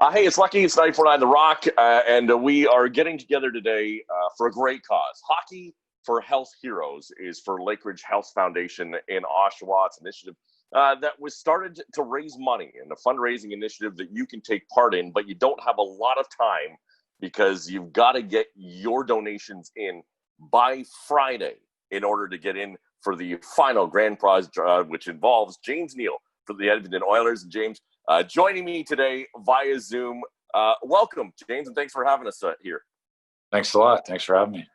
Hey, it's Lucky. It's 94.9 The Rock, and we are getting together today for a great cause. Hockey for Health Heroes is for Lakeridge Health Foundation in Oshawa. It's an initiative that was started to raise money and a fundraising initiative that you can take part in, but you don't have a lot of time because you've got to get your donations in by Friday in order to get in for the final grand prize, which involves James Neal for the Edmonton Oilers. And James, joining me today via Zoom. Welcome, James, and thanks for having us here. Thanks a lot. Thanks for having me.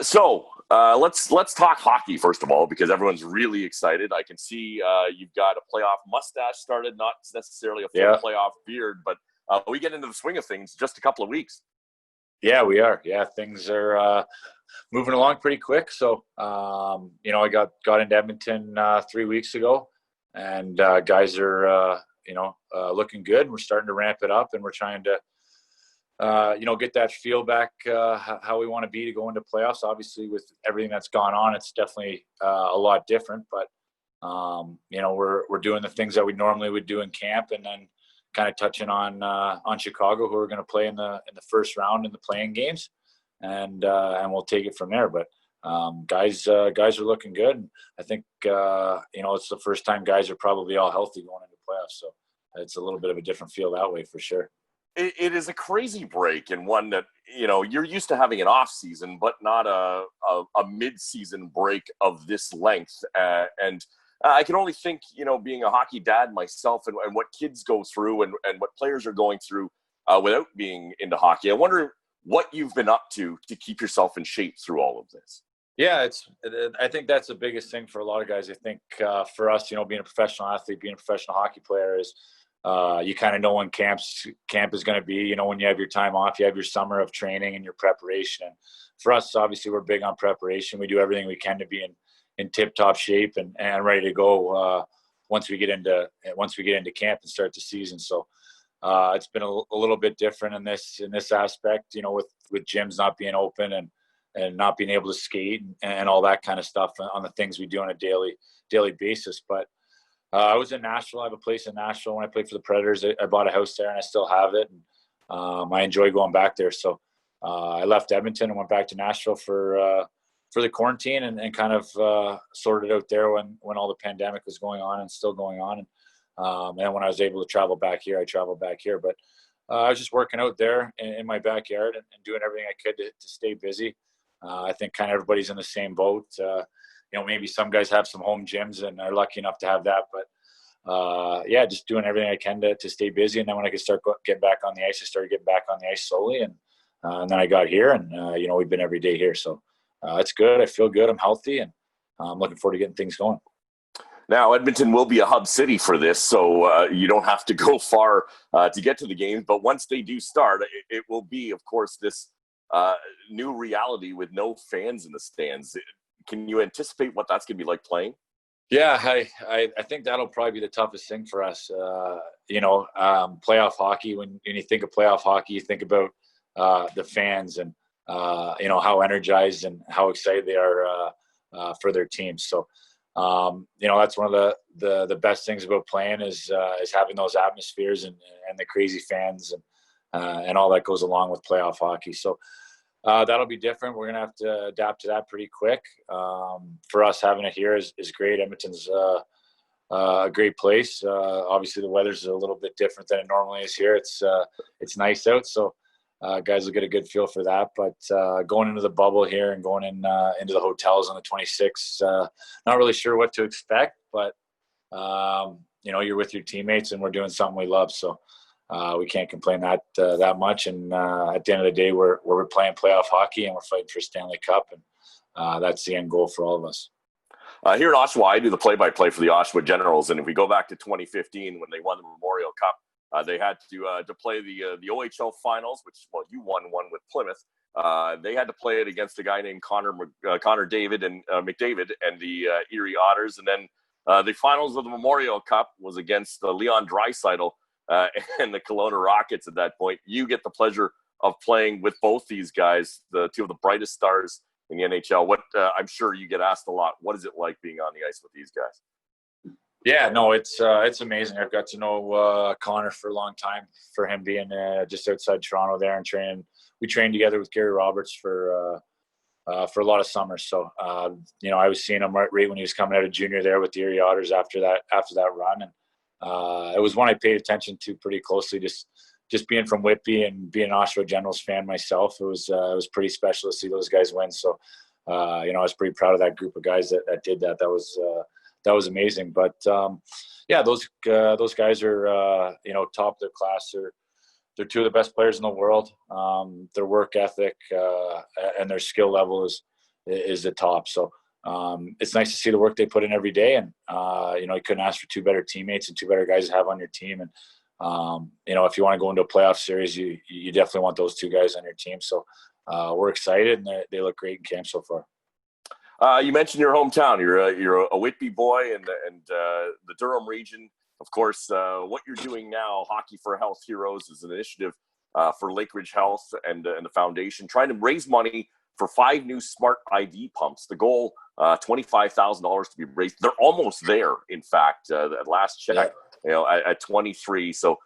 So let's talk hockey first of all, because everyone's really excited. I can see you've got a playoff mustache started, not necessarily a full playoff beard, but we get into the swing of things just a couple of weeks. Yeah, we are. Yeah, things are moving along pretty quick. So, I got into Edmonton 3 weeks ago, and guys are looking good. We're starting to ramp it up, and we're trying to, get that feel back how we want to be to go into playoffs. Obviously, with everything that's gone on, it's definitely a lot different. But we're doing the things that we normally would do in camp, and then kind of touching on Chicago, who are going to play in the first round in the playing games, and we'll take it from there. But guys are looking good. And I think it's the first time guys are probably all healthy going into playoffs, so it's a little bit of a different feel that way for sure. It is a crazy break, and one that you're used to having an off season, but not a mid-season break of this length. And I can only think, being a hockey dad myself, and what kids go through, and what players are going through without being into hockey. I wonder what you've been up to keep yourself in shape through all of this. Yeah, I think that's the biggest thing for a lot of guys. I think for us, being a professional athlete, being a professional hockey player is you kind of know when camp is going to be. When you have your time off, you have your summer of training and your preparation. And for us, obviously, we're big on preparation. We do everything we can to be in tip-top shape and ready to go once we get into camp and start the season. So it's been a little bit different in this aspect, with gyms not being open and not being able to skate and all that kind of stuff on the things we do on a daily basis. But I was in Nashville. I have a place in Nashville. When I played for the Predators, I bought a house there, and I still have it. And I enjoy going back there. So I left Edmonton and went back to Nashville for the quarantine and kind of sorted out there when all the pandemic was going on and still going on. And when I was able to travel back here, I traveled back here. But I was just working out there in my backyard and doing everything I could to stay busy. I think kind of everybody's in the same boat. Maybe some guys have some home gyms and are lucky enough to have that. But just doing everything I can to stay busy. And then when I could start getting back on the ice, I started getting back on the ice slowly. And then I got here, and we've been every day here. So it's good. I feel good. I'm healthy, and I'm looking forward to getting things going. Now, Edmonton will be a hub city for this, so you don't have to go far to get to the games. But once they do start, it will be, of course, this new reality with no fans in the stands. Can you anticipate what that's going to be like playing? Yeah, I think that'll probably be the toughest thing for us. Playoff hockey, when you think of playoff hockey, you think about the fans and how energized and how excited they are for their teams. So that's one of the best things about playing is having those atmospheres and the crazy fans and all that goes along with playoff hockey. So that'll be different. We're gonna have to adapt to that pretty quick. For us, having it here is great. Edmonton's a great place. Obviously, the weather's a little bit different than it normally is here. It's nice out, so guys will get a good feel for that. But going into the bubble here and going into the hotels on the 26th, not really sure what to expect. But you're with your teammates, and we're doing something we love, so we can't complain that much. And at the end of the day, we're playing playoff hockey, and we're fighting for Stanley Cup, and that's the end goal for all of us. Here in Oshawa, I do the play-by-play for the Oshawa Generals, and if we go back to 2015 when they won the Memorial Cup, they had to play the OHL finals, which you won one with Plymouth. They had to play it against a guy named Connor David and McDavid and the Erie Otters, and then the finals of the Memorial Cup was against Leon Draisaitl and the Kelowna Rockets. At that point, you get the pleasure of playing with both these guys, the two of the brightest stars in the NHL. What I'm sure you get asked a lot. What is it like being on the ice with these guys? Yeah, no, it's amazing. I've got to know Connor for a long time. For him being just outside Toronto there and training, we trained together with Gary Roberts for a lot of summers. So I was seeing him right when he was coming out of junior there with the Erie Otters after that run, and it was one I paid attention to pretty closely. Just being from Whitby and being an Oshawa Generals fan myself, it was pretty special to see those guys win. So I was pretty proud of that group of guys that did that. That was amazing. But those guys are top of their class. They're two of the best players in the world. Their work ethic and their skill level is the top. So it's nice to see the work they put in every day. And you couldn't ask for two better teammates and two better guys to have on your team. And if you want to go into a playoff series, you definitely want those two guys on your team. So we're excited, and they look great in camp so far. You mentioned your hometown. You're a Whitby boy, and the Durham region. Of course, what you're doing now, Hockey for Health Heroes, is an initiative for Lakeridge Health and the foundation, trying to raise money for 5 new smart ID pumps. The goal, $25,000 to be raised. They're almost there, in fact, at last check, at 23. So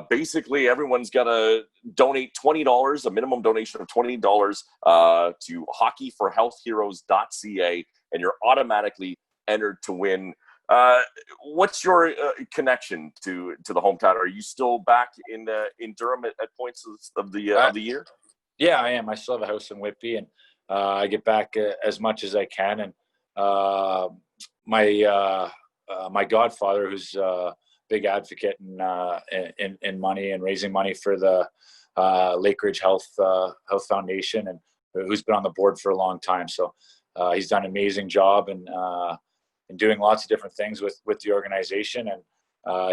basically, everyone's got to donate $20, a minimum donation of $20 to hockeyforhealthheroes.ca, and you're automatically entered to win. What's your connection to the hometown? Are you still back in Durham at points of the year? Yeah, I am. I still have a house in Whitby, and I get back as much as I can. And my godfather, who's a big advocate in money and raising money for the Lakeridge Health Foundation, and who's been on the board for a long time. So he's done an amazing job and doing lots of different things with the organization. And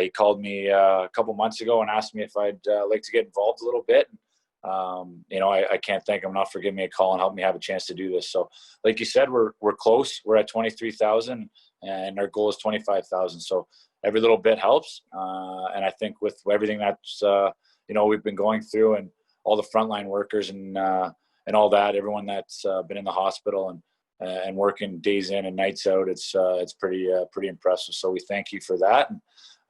he called me a couple months ago and asked me if I'd like to get involved a little bit. I can't thank him enough for giving me a call and helping me have a chance to do this. So like you said, we're close. We're at 23,000 and our goal is 25,000. So every little bit helps. And I think with everything that's, we've been going through, and all the frontline workers and all that, everyone that's been in the hospital and working days in and nights out, it's pretty impressive. So we thank you for that. And,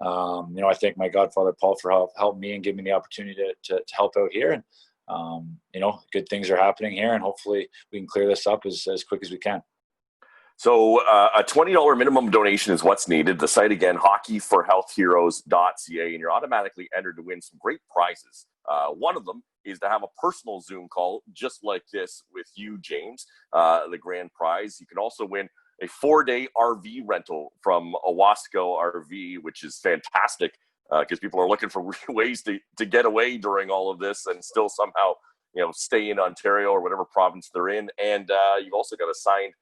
I thank my godfather, Paul, for helping me and giving me the opportunity to help out here. And, good things are happening here, and hopefully we can clear this up as quick as we can. So a $20 minimum donation is what's needed. The site again, hockeyforhealthheroes.ca, and you're automatically entered to win some great prizes. One of them is to have a personal Zoom call just like this with you, James, the grand prize. You can also win a 4-day RV rental from Owasco RV, which is fantastic because people are looking for ways to get away during all of this and still somehow, stay in Ontario or whatever province they're in. And you've also got a signed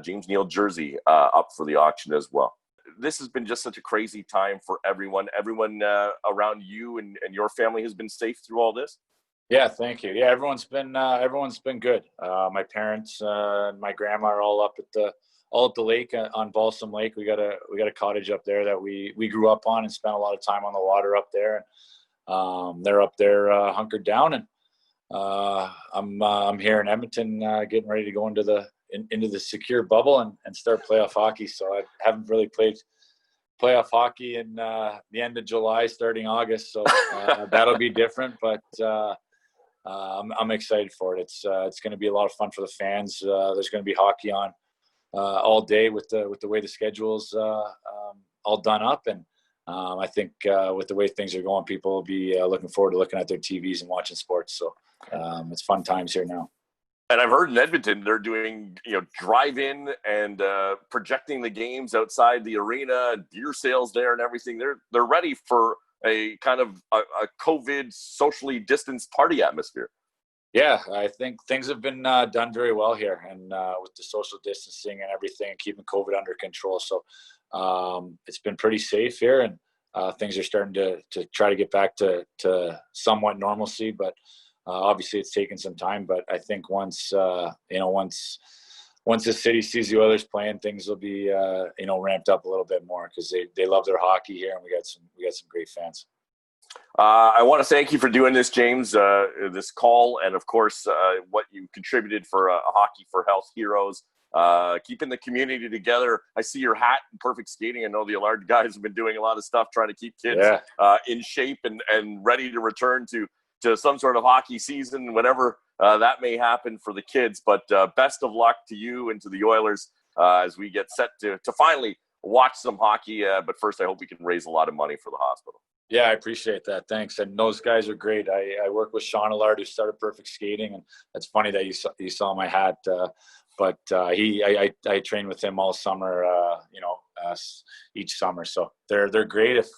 James Neal jersey up for the auction as well. This has been just such a crazy time for everyone. Everyone around you and your family has been safe through all this? Yeah, thank you. Yeah, everyone's been good. My parents and my grandma are all up at the lake on Balsam Lake. We got a cottage up there that we grew up on and spent a lot of time on the water up there. And they're up there hunkered down, and I'm here in Edmonton getting ready to go into the secure bubble and start playoff hockey. So I haven't really played playoff hockey in the end of July, starting August. So that'll be different, but I'm excited for it. It's going to be a lot of fun for the fans. There's going to be hockey on all day with the way the schedule's all done up, and I think with the way things are going, people will be looking forward to looking at their TVs and watching sports. So it's fun times here now. And I've heard in Edmonton they're doing, drive-in and projecting the games outside the arena, and beer sales there and everything. They're ready for a kind of a COVID socially distanced party atmosphere. Yeah, I think things have been done very well here, and with the social distancing and everything, keeping COVID under control. So it's been pretty safe here, and things are starting to try to get back to somewhat normalcy, but obviously it's taken some time. But I think once the city sees the Oilers playing, things will be ramped up a little bit more, because they love their hockey here, and we got some great fans. I want to thank you for doing this, James, this call, and of course what you contributed for Hockey for Health Heroes. keeping the community together. I see your hat and perfect skating. I know the Allard guys have been doing a lot of stuff trying to keep kids in shape and ready to return to some sort of hockey season, whenever that may happen for the kids. But best of luck to you and to the Oilers as we get set to finally watch some hockey. But first, I hope we can raise a lot of money for the hospital. Yeah, I appreciate that. Thanks. And those guys are great. I work with Sean Allard, who started Perfect Skating, and it's funny that you saw my hat. But I train with him all summer, each summer. So they're great. If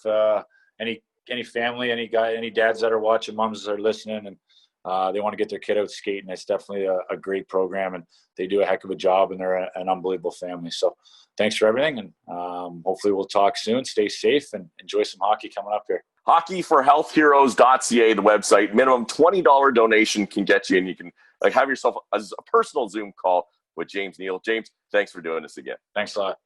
any family, any dads that are watching, moms that are listening, and they want to get their kid out skating, it's definitely a great program, and they do a heck of a job, and they're an unbelievable family. So thanks for everything, and hopefully we'll talk soon. Stay safe and enjoy some hockey coming up here. Hockeyforhealthheroes.ca, the website. Minimum $20 donation can get you, and you can have yourself a personal Zoom call with James Neal. James, thanks for doing this again. Thanks a lot.